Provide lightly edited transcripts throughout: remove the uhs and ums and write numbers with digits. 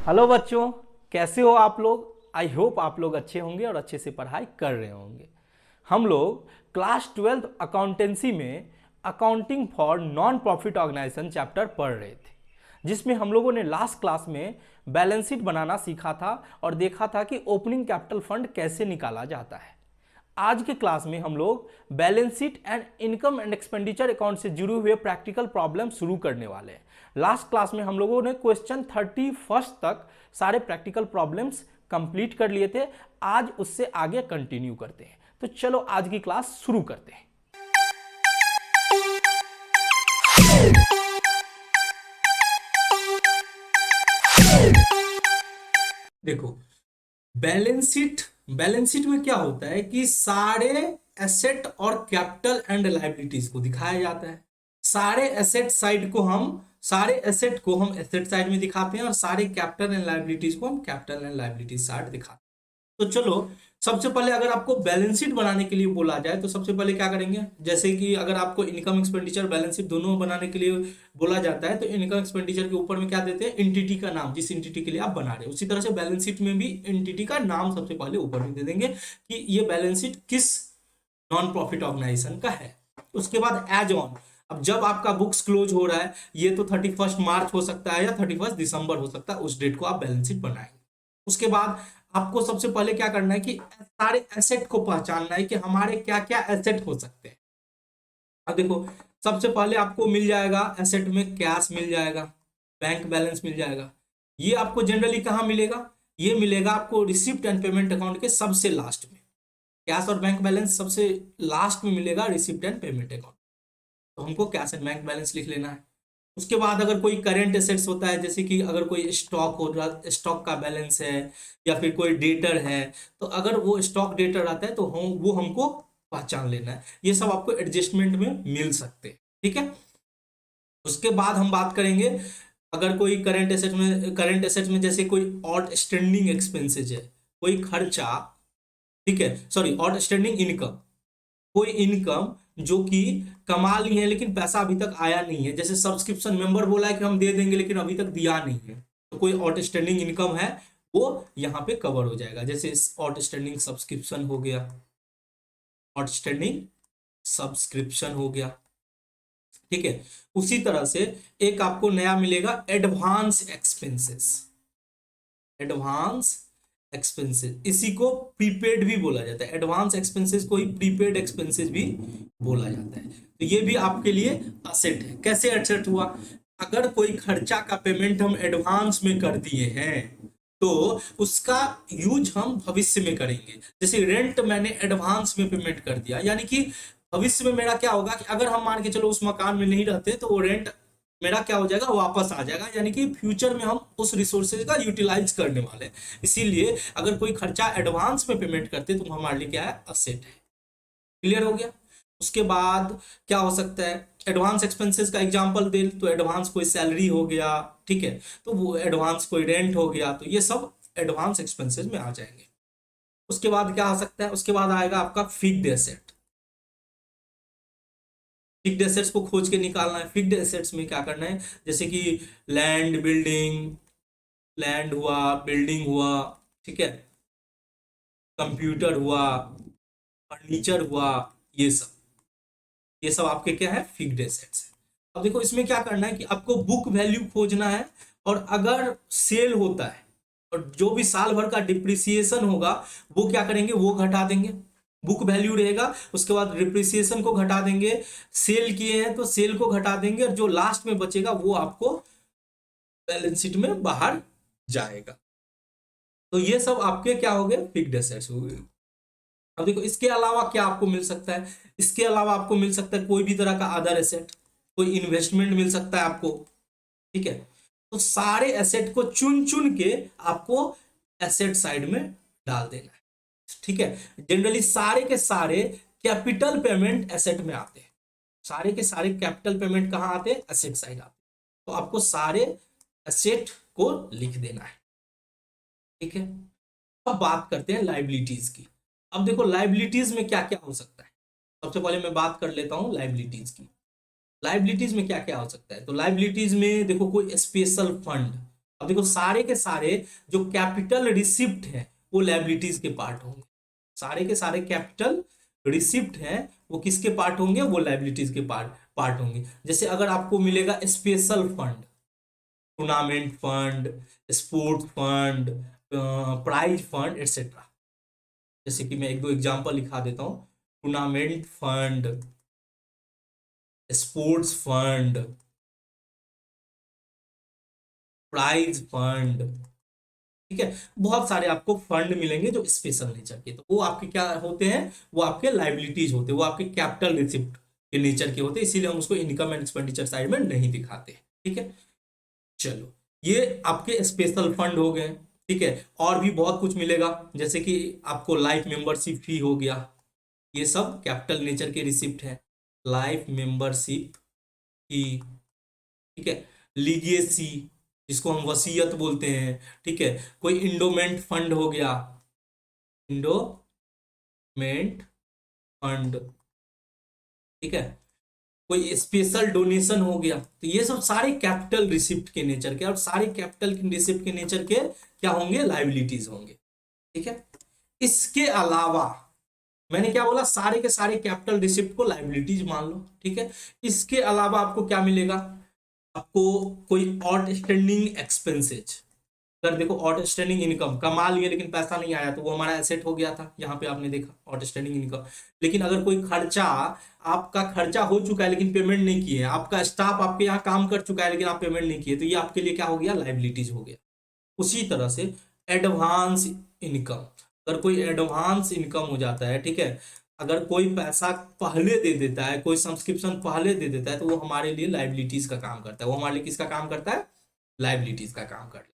Hello बच्चों, कैसे हो आप लोग। आई होप आप लोग अच्छे होंगे और अच्छे से पढ़ाई कर रहे होंगे। हम लोग क्लास 12 अकाउंटेंसी में accounting for non profit organisation chapter पढ़ रहे थे, जिसमें हम लोगों ने लास्ट क्लास में बैलेंस शीट बनाना सीखा था और देखा था कि ओपनिंग कैपिटल फंड कैसे निकाला जाता है। आज के क्लास में हम लोग balance sheet and income and expenditure account से जुड़े हुए प्रैक्टिकल प्रॉब्लम शुरू करने वाले हैं। लास्ट क्लास में हम लोगों ने क्वेश्चन 31 तक सारे प्रैक्टिकल प्रॉब्लम्स कंप्लीट कर लिए थे। आज उससे आगे कंटिन्यू करते हैं, तो चलो आज की क्लास शुरू करते हैं। देखो, बैलेंस शीट में क्या होता है कि सारे एसेट और कैपिटल एंड लायबिलिटीज को दिखाया जाता है। सारे एसेट को हम एसेट साइड में दिखाते हैं और सारे कैपिटल एंड लायबिलिटीज को हम कैपिटल एंड लायबिलिटीज साइड दिखाते हैं। तो चलो, सबसे पहले अगर आपको बैलेंस शीट बनाने के लिए बोला जाए तो सबसे पहले क्या करेंगे। जैसे कि अगर आपको इनकम एक्सपेंडिचर बैलेंस शीट दोनों बनाने के लिए बोला जाता है तो इनकम एक्सपेंडिचर के ऊपर में क्या देते हैं, एंटिटी का नाम, जिस एंटिटी के लिए आप बना रहे हो। उसी तरह से बैलेंस शीट में भी एंटिटी का नाम सबसे पहले ऊपर में दे देंगे कि ये बैलेंस शीट किस नॉन प्रॉफिट ऑर्गेनाइजेशन का है। उसके बाद एज ऑन, अब जब आपका बुक्स क्लोज हो रहा है, ये तो 31 मार्च हो सकता है या 31 दिसंबर हो सकता है, उस डेट को आप बैलेंस शीट बनाएंगे। उसके बाद आपको सबसे पहले क्या करना है कि सारे एसेट को पहचानना है कि हमारे क्या क्या एसेट हो सकते हैं। अब देखो, सबसे पहले आपको मिल जाएगा एसेट में कैश मिल जाएगा, बैंक बैलेंस मिल जाएगा। ये आपको जनरली कहाँ मिलेगा, ये मिलेगा आपको रिसिप्ट एंड पेमेंट अकाउंट के सबसे लास्ट में। कैश और बैंक बैलेंस सबसे लास्ट में मिलेगा रिसिप्ट एंड पेमेंट अकाउंट। तो हमको कैश एंड बैंक बैलेंस लिख लेना है। उसके बाद अगर कोई करेंट एसेट्स होता है, जैसे कि अगर कोई स्टॉक हो रहा, स्टॉक का बैलेंस है या फिर कोई डेटर है, तो अगर वो स्टॉक डेटर आता है तो वो हमको पहचान लेना है। ये सब आपको एडजस्टमेंट में मिल सकते हैं, ठीक है। उसके बाद हम बात करेंगे, अगर कोई करंट एसेट में जैसे कोई आउटस्टैंडिंग एक्सपेंसेज है, कोई खर्चा, ठीक है, सॉरी, आउटस्टैंडिंग इनकम, कोई इनकम जो कि कमा ली है लेकिन पैसा अभी तक आया नहीं है। जैसे सब्सक्रिप्शन, मेंबर बोला है कि हम दे देंगे लेकिन अभी तक दिया नहीं है, तो कोई आउटस्टैंडिंग इनकम है, वो यहाँ पे कवर हो जाएगा। जैसे आउटस्टैंडिंग सब्सक्रिप्शन हो गया, आउटस्टैंडिंग सब्सक्रिप्शन हो गया, ठीक है। उसी तरह से एक आपको नया मिलेगा एडवांस एक्सपेंसेस। एडवांस एक्सपेंसेस, इसी को प्रीपेड भी बोला जाता है। एडवांस एक्सपेंसेस को ही प्रीपेड एक्सपेंसेस भी बोला जाता है। तो ये भी आपके लिए असेट है। कैसे असेट हुआ, अगर कोई खर्चा का पेमेंट हम एडवांस में कर दिए हैं तो उसका यूज हम भविष्य में करेंगे। जैसे रेंट मैंने एडवांस में पेमेंट कर दिया, यानी कि भविष्य में मेरा क्या होगा कि अगर हम मान के चलो उस मकान में नहीं रहते तो वो रेंट मेरा क्या हो जाएगा, वापस आ जाएगा। यानी कि फ्यूचर में हम उस रिसोर्सेज का यूटिलाइज करने वाले हैं। इसीलिए अगर कोई खर्चा एडवांस में पेमेंट करते तो हमारे लिए क्या है, असेट है। क्लियर हो गया। उसके बाद क्या हो सकता है, एडवांस एक्सपेंसेस का एग्जांपल दे तो एडवांस कोई सैलरी हो गया, ठीक है, तो वो एडवांस कोई रेंट हो गया, तो ये सब एडवांस एक्सपेंसेस में आ जाएंगे। उसके बाद क्या आ सकता है, उसके बाद आएगा आपका फिक्स्ड एसेट। फिक्स्ड एसेट्स को खोज के निकालना है। फिक्स्ड एसेट्स में क्या करना है, जैसे कि लैंड बिल्डिंग, लैंड हुआ, बिल्डिंग हुआ, ठीक है, कंप्यूटर हुआ, फर्नीचर हुआ, ये सब, ये सब आपके क्या है, फिक्स्ड एसेट्स है। अब देखो, इसमें क्या करना है कि आपको बुक वैल्यू खोजना है, और अगर सेल होता है और जो भी साल भर का डिप्रिसिएशन होगा वो क्या करेंगे, वो घटा देंगे। बुक वैल्यू रहेगा, उसके बाद डिप्रिसिएशन को घटा देंगे, सेल किए हैं तो सेल को घटा देंगे, और जो लास्ट में बचेगा वो आपको बैलेंस शीट में बाहर जाएगा। तो ये सब आपके क्या हो गए, फिक्स्ड एसेट्स हो गए। अब देखो, इसके अलावा क्या आपको मिल सकता है, इसके अलावा आपको मिल सकता है कोई भी तरह का अदर एसेट, कोई इन्वेस्टमेंट मिल सकता है आपको, ठीक है। तो सारे एसेट को चुन चुन के आपको एसेट साइड में डाल देना है, ठीक है। जनरली सारे के सारे कैपिटल पेमेंट एसेट में आते हैं। सारे के सारे कैपिटल पेमेंट कहां आते हैं, एसेट साइड आते हैं। तो आपको सारे एसेट को लिख देना है, ठीक है। अब बात करते हैं लाइबिलिटीज की। अब देखो, लाइबिलिटीज में क्या क्या हो सकता है। सबसे पहले मैं बात कर लेता हूं लाइबिलिटीज की। लाइबिलिटीज में क्या क्या हो सकता है, तो लाइबिलिटीज में देखो, कोई स्पेशल फंड। अब देखो सारे के सारे जो कैपिटल रिसिप्ट है वो लायबिलिटीज के पार्ट होंगे, सारे के सारे कैपिटल रिसिप्ट हैं वो किसके पार्ट होंगे, वो लायबिलिटीज के पार्ट होंगे। जैसे अगर आपको मिलेगा special fund, tournament fund, sports fund, prize fund etcetera, जैसे कि मैं एक दो एग्जांपल लिखा देता हूं, tournament fund, sports fund, prize fund, ठीक है। बहुत सारे आपको फंड मिलेंगे जो स्पेशल नेचर के, तो वो आपके क्या होते हैं, वो आपके लाइबिलिटीज होते हैं, वो आपके कैपिटल रिसिप्ट के नेचर के होते हैं, इसीलिए हम उसको इनकम एंड एक्सपेंडिचर साइड में नहीं दिखाते, ठीक है। चलो ये आपके स्पेशल फंड हो गए, ठीक है। और भी बहुत कुछ मिलेगा, जैसे कि आपको लाइफ मेंबरशिप फी हो गया, ये सब कैपिटल नेचर के रिसिप्ट है। लाइफ मेंबरशिप फी, ठीक है। लीगेसी, जिसको हम वसीयत बोलते हैं, ठीक है। कोई इंडोमेंट फंड हो गया, इंडोमेंट फंड, ठीक है। कोई स्पेशल डोनेशन हो गया, तो ये सब सारे कैपिटल रिसिप्ट के नेचर के, और सारे कैपिटल रिसिप्ट के नेचर के क्या होंगे, लाइबिलिटीज होंगे, ठीक है। इसके अलावा मैंने क्या बोला, सारे के सारे कैपिटल रिसिप्ट को लाइबिलिटीज मान लो, ठीक है। इसके अलावा आपको क्या मिलेगा, आपको कोई आउटस्टैंडिंग एक्सपेंसेज, अगर देखो आउटस्टैंडिंग इनकम कमा लिए लेकिन पैसा नहीं आया तो वो हमारा एसेट हो गया था, यहाँ पे आपने देखा आउटस्टैंडिंग इनकम। लेकिन अगर कोई खर्चा, आपका खर्चा हो चुका है लेकिन पेमेंट नहीं किए, आपका स्टाफ आपके यहाँ काम कर चुका है लेकिन आप पेमेंट नहीं किए, तो ये आपके लिए क्या हो गया, लाइबिलिटीज हो गया। उसी तरह से एडवांस इनकम, अगर कोई एडवांस इनकम हो जाता है, ठीक है, अगर कोई पैसा पहले दे देता है, कोई सब्सक्रिप्शन पहले दे देता है, तो वो हमारे लिए लाइबिलिटीज का काम करता है, वो हमारे लिए किसका काम करता है, लाइबिलिटीज का काम करता है,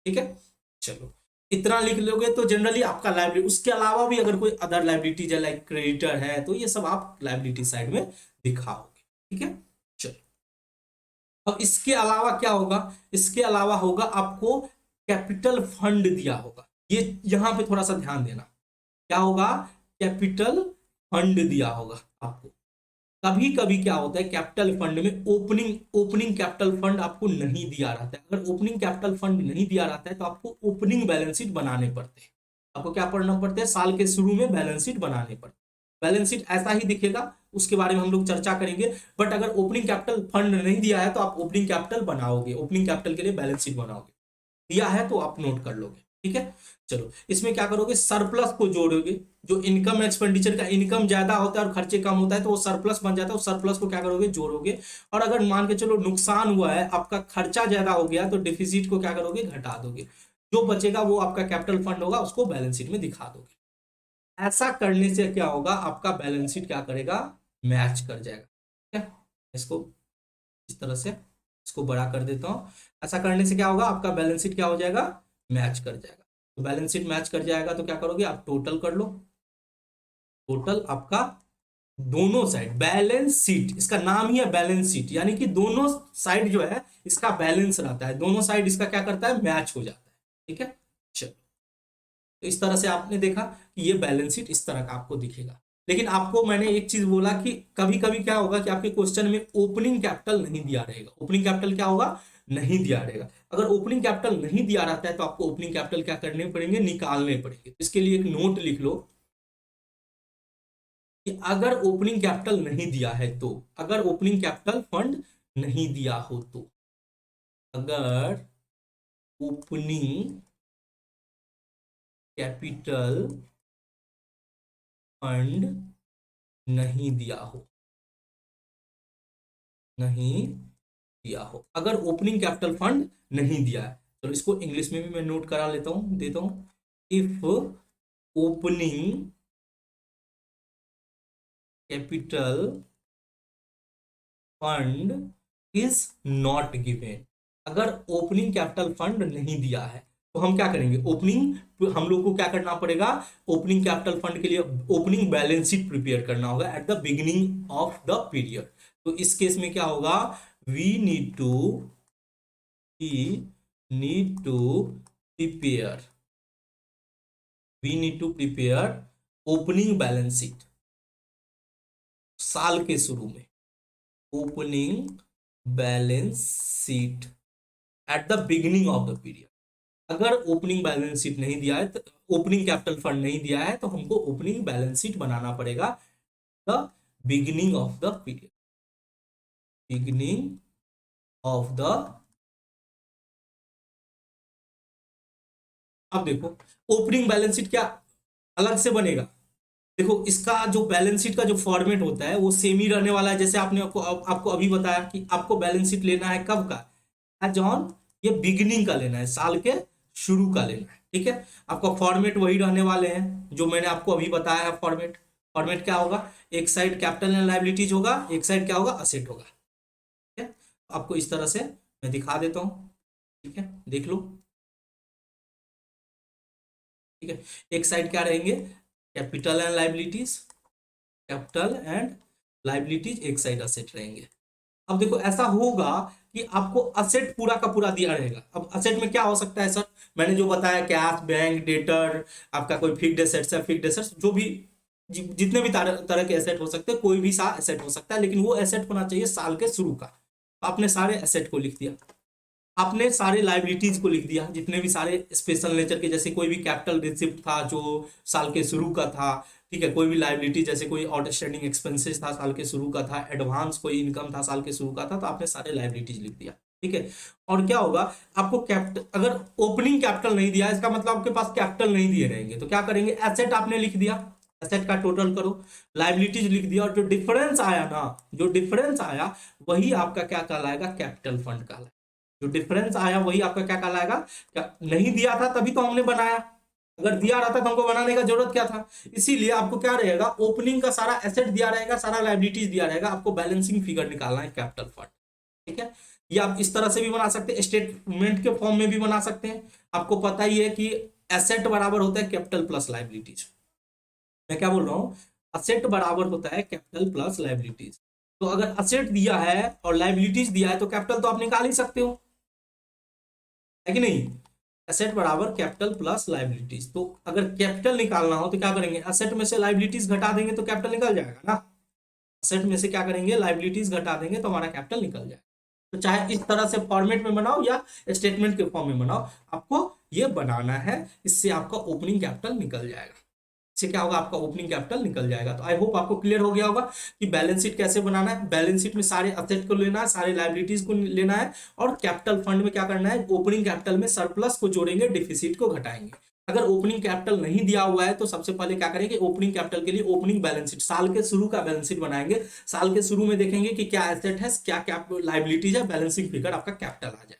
ठीक है। चलो इतना लिख लोगे तो जनरली आपका लाइबिलिटी, उसके अलावा भी अगर कोई अदर लाइबिलिटीज है लाइक क्रेडिटर है, तो ये सब आप लाइबिलिटी साइड में दिखाओगे, ठीक है। चलो अब इसके अलावा क्या होगा, इसके अलावा होगा आपको कैपिटल फंड दिया होगा, ये यहां पे थोड़ा सा ध्यान देना, क्या होगा, कैपिटल फंड दिया होगा आपको। कभी कभी क्या होता है कैपिटल फंड में ओपनिंग ओपनिंग कैपिटल फंड आपको नहीं दिया रहता है, अगर ओपनिंग कैपिटल फंड नहीं दिया रहता है तो आपको ओपनिंग बैलेंस शीट बनाने पड़ते हैं, आपको क्या पढ़ना पड़ता है, साल के शुरू में बैलेंस शीट बनाने पड़ते हैं। बैलेंस शीट ऐसा ही दिखेगा, उसके बारे में हम लोग चर्चा करेंगे, बट अगर ओपनिंग कैपिटल फंड नहीं दिया है तो आप ओपनिंग कैपिटल बनाओगे, ओपनिंग कैपिटल के लिए बैलेंस शीट बनाओगे, दिया है तो आप नोट कर लोगे, ठीक है। चलो इसमें क्या करोगे, सरप्लस को जोड़ोगे, जो इनकम एक्सपेंडिचर का इनकम ज्यादा होता है और खर्चे कम होता है तो वो सरप्लस बन जाता है, उस सरप्लस को क्या करोगे, जोड़ोगे। और अगर मान के चलो नुकसान हुआ है, आपका खर्चा ज्यादा हो गया, तो डिफिसिट को क्या करोगे, घटा दोगे, जो बचेगा वो आपका कैपिटल फंड होगा, उसको बैलेंस शीट में दिखा दोगे। ऐसा करने से क्या होगा, आपका बैलेंस शीट क्या करेगा, मैच कर जाएगा, ठीक है। इसको इस तरह से इसको बड़ा कर देता हूं, ऐसा करने से क्या होगा, आपका बैलेंस शीट क्या हो जाएगा, मैच कर जाएगा। तो बैलेंस शीट मैच कर जाएगा तो क्या करोगे, आप टोटल कर लो, टोटल आपका दोनों साइड बैलेंस शीट, इसका नाम ही है बैलेंस शीट, यानी कि दोनों साइड जो है इसका बैलेंस रहता है, दोनों साइड इसका क्या करता है, मैच हो जाता है, ठीक है। चलो तो इस तरह से आपने देखा कि ये बैलेंस शीट इस तरह का आपको दिखेगा। लेकिन आपको मैंने एक चीज बोला कि कभी कभी क्या होगा कि आपके क्वेश्चन में ओपनिंग कैपिटल नहीं दिया रहेगा, ओपनिंग कैपिटल क्या होगा, नहीं दिया रहेगा। अगर ओपनिंग कैपिटल नहीं दिया रहता है तो आपको ओपनिंग कैपिटल क्या करने पड़ेंगे, निकालने पड़ेंगे। इसके लिए एक नोट लिख लो कि अगर ओपनिंग कैपिटल नहीं दिया है तो, अगर ओपनिंग कैपिटल फंड नहीं दिया हो तो, अगर ओपनिंग कैपिटल फंड नहीं दिया हो, नहीं दिया हो, अगर ओपनिंग कैपिटल फंड नहीं दिया है, तो इसको इंग्लिश में भी मैं नोट करा लेता हूं, देता हूं, if opening capital fund is not given, अगर ओपनिंग कैपिटल फंड नहीं दिया है तो हम क्या करेंगे, ओपनिंग हम लोग को क्या करना पड़ेगा, ओपनिंग कैपिटल फंड के लिए ओपनिंग बैलेंस शीट प्रिपेयर करना होगा at the beginning of the period. तो इस केस में क्या होगा, we need to we need to prepare we need to prepare opening balance sheet साल के शुरू में, opening balance sheet at the beginning of the period. अगर ओपनिंग बैलेंस शीट नहीं दिया है तो, ओपनिंग कैपिटल फंड नहीं दिया है, तो हमको ओपनिंग बैलेंस शीट बनाना पड़ेगा the beginning of the period, beginning of the. अब देखो ओपनिंग बैलेंस शीट क्या अलग से बनेगा। देखो इसका जो बैलेंस शीट का जो फॉर्मेट होता है वो सेम ही रहने वाला है। जैसे आपने आपको अभी बताया कि आपको बैलेंस शीट लेना है कब का, एज ऑन ये बिगिनिंग का लेना है, साल के शुरू का लेना है। ठीक है, आपका फॉर्मेट वही रहने वाले हैं जो मैंने आपको अभी बताया है। फॉर्मेट फॉर्मेट क्या होगा, एक साइड कैपिटल एंड लायबिलिटीज होगा, एक साइड क्या होगा, असेट होगा। ठीक है, आपको इस तरह से मैं दिखा देता हूं। ठीक है, देख लो। ठीक है, एक साइड क्या रहेंगे, capital and liabilities, capital and liabilities, एक साइड असेट रहेंगे। अब देखो ऐसा होगा कि आपको असेट पूरा का पूरा दिया रहेगा। अब असेट में क्या हो सकता है सर, मैंने जो बताया कैश, बैंक, डेटर, आपका कोई फिक्स्ड एसेट्स है, फिक्स्ड एसेट्स जो भी जितने भी तरह के एसेट हो सकते हैं, कोई भी सा एसेट हो सकता है, लेकिन वो एसेट होना चाहिए साल के शुरू का। आपने सारे एसेट को लिख दिया, आपने सारे लाइबिलिटीज को लिख दिया, जितने भी सारे स्पेशल नेचर के, जैसे कोई भी कैपिटल रिसिप्ट था जो साल के शुरू का था। ठीक है, कोई भी लाइबिलिटी जैसे कोई आउटस्टैंडिंग एक्सपेंसेस था साल के शुरू का था, एडवांस कोई इनकम था साल के शुरू का था, तो आपने सारे लाइबिलिटीज लिख दिया। ठीक है, और क्या होगा, आपको कैपिटल, अगर ओपनिंग कैपिटल नहीं दिया, इसका मतलब आपके पास कैपिटल नहीं दिए रहेंगे, तो क्या करेंगे, एसेट आपने लिख दिया, एसेट का टोटल करो, लाइबिलिटीज लिख दिया, और जो डिफरेंस आया ना, जो डिफरेंस आया वही आपका क्या कहलाएगा, कैपिटल फंड कहलाएगा। जो डिफरेंस आया वही आपका क्या कहलाएगा, क्या नहीं दिया था तभी तो हमने बनाया, अगर दिया रहता तो हमको बनाने का जरूरत क्या था। इसीलिए आपको क्या रहेगा, ओपनिंग का सारा एसेट दिया रहेगा, सारा लाइबिलिटीज दिया रहेगा, आपको बैलेंसिंग फिगर निकालना है कैपिटल फंड। ठीक है, ये आप इस तरह से भी बना सकते हैं, स्टेटमेंट के फॉर्म में भी बना सकते हैं। आपको पता ही है कि एसेट बराबर होता है कैपिटल प्लस लाइबिलिटीज। मैं क्या बोल रहा हूं, असेट बराबर होता है कैपिटल प्लस लाइबिलिटीज। तो अगर असेट दिया है और लाइबिलिटीज दिया है तो कैपिटल तो आप निकाल ही सकते हो, है कि नहीं। एसेट बराबर कैपिटल प्लस लाइबिलिटीज, तो अगर कैपिटल निकालना हो तो क्या करेंगे, एसेट में से लाइबिलिटीज घटा देंगे तो कैपिटल निकल जाएगा ना। एसेट में से क्या करेंगे, लाइबिलिटीज घटा देंगे तो हमारा कैपिटल निकल जाएगा। तो चाहे इस तरह से फॉर्मेट में बनाओ या स्टेटमेंट के फॉर्म में बनाओ, आपको ये बनाना है, इससे आपका ओपनिंग कैपिटल निकल जाएगा। इससे क्या होगा, आपका ओपनिंग कैपिटल निकल जाएगा। तो आई होप आपको क्लियर हो गया होगा कि बैलेंस शीट कैसे बनाना है। बैलेंस शीट में सारे असेट को लेना है, सारे लायबिलिटीज को लेना है, और कैपिटल फंड में क्या करना है, ओपनिंग कैपिटल में सरप्लस को जोड़ेंगे, डिफिसिट को घटाएंगे। अगर ओपनिंग कैपिटल नहीं दिया हुआ है तो सबसे पहले क्या करेंगे, ओपनिंग कैपिटल के लिए ओपनिंग बैलेंस शीट, साल के शुरू का बैलेंस शीट बनाएंगे। साल के शुरू में देखेंगे कि क्या एसेट है, क्या लाइबिलिटीज है, बैलेंसिंग फिगर आपका कैपिटल आ जाए।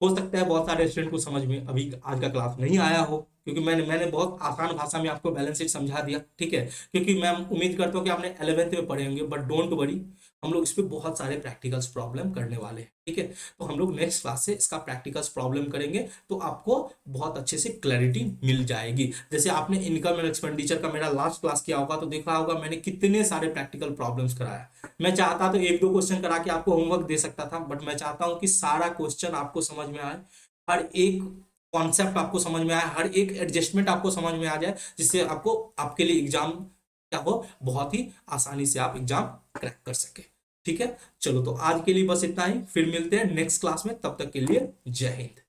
हो सकता है बहुत सारे स्टूडेंट को समझ में अभी आज का क्लास नहीं आया हो, क्योंकि मैंने बहुत आसान भाषा में आपको बैलेंस शीट समझा दिया। ठीक है, क्योंकि मैं उम्मीद करता हूँ कि आपने 11th में पढ़े होंगे, बट डोंट वरी, हम लोग इस पे बहुत सारे प्रैक्टिकल्स प्रॉब्लम करने वाले हैं। ठीक है, तो हम लोग नेक्स्ट क्लास से इसका प्रैक्टिकल्स प्रॉब्लम करेंगे, तो आपको बहुत अच्छे से क्लैरिटी मिल जाएगी। जैसे आपने इनकम एंड एक्सपेंडिचर का मेरा लास्ट क्लास किया होगा तो देखा होगा मैंने कितने सारे प्रैक्टिकल प्रॉब्लम्स कराया। मैं चाहता तो एक दो क्वेश्चन करा के आपको होमवर्क दे सकता था, बट मैं चाहता हूं कि सारा क्वेश्चन आपको समझ में आए, हर एक कॉन्सेप्ट आपको समझ में आए, हर एक एडजस्टमेंट आपको समझ में आ जाए, जिससे आपको आपके लिए एग्जाम क्या हो, बहुत ही आसानी से आप एग्जाम क्रैक कर सके। ठीक है, चलो तो आज के लिए बस इतना ही, फिर मिलते हैं नेक्स्ट क्लास में, तब तक के लिए जय हिंद।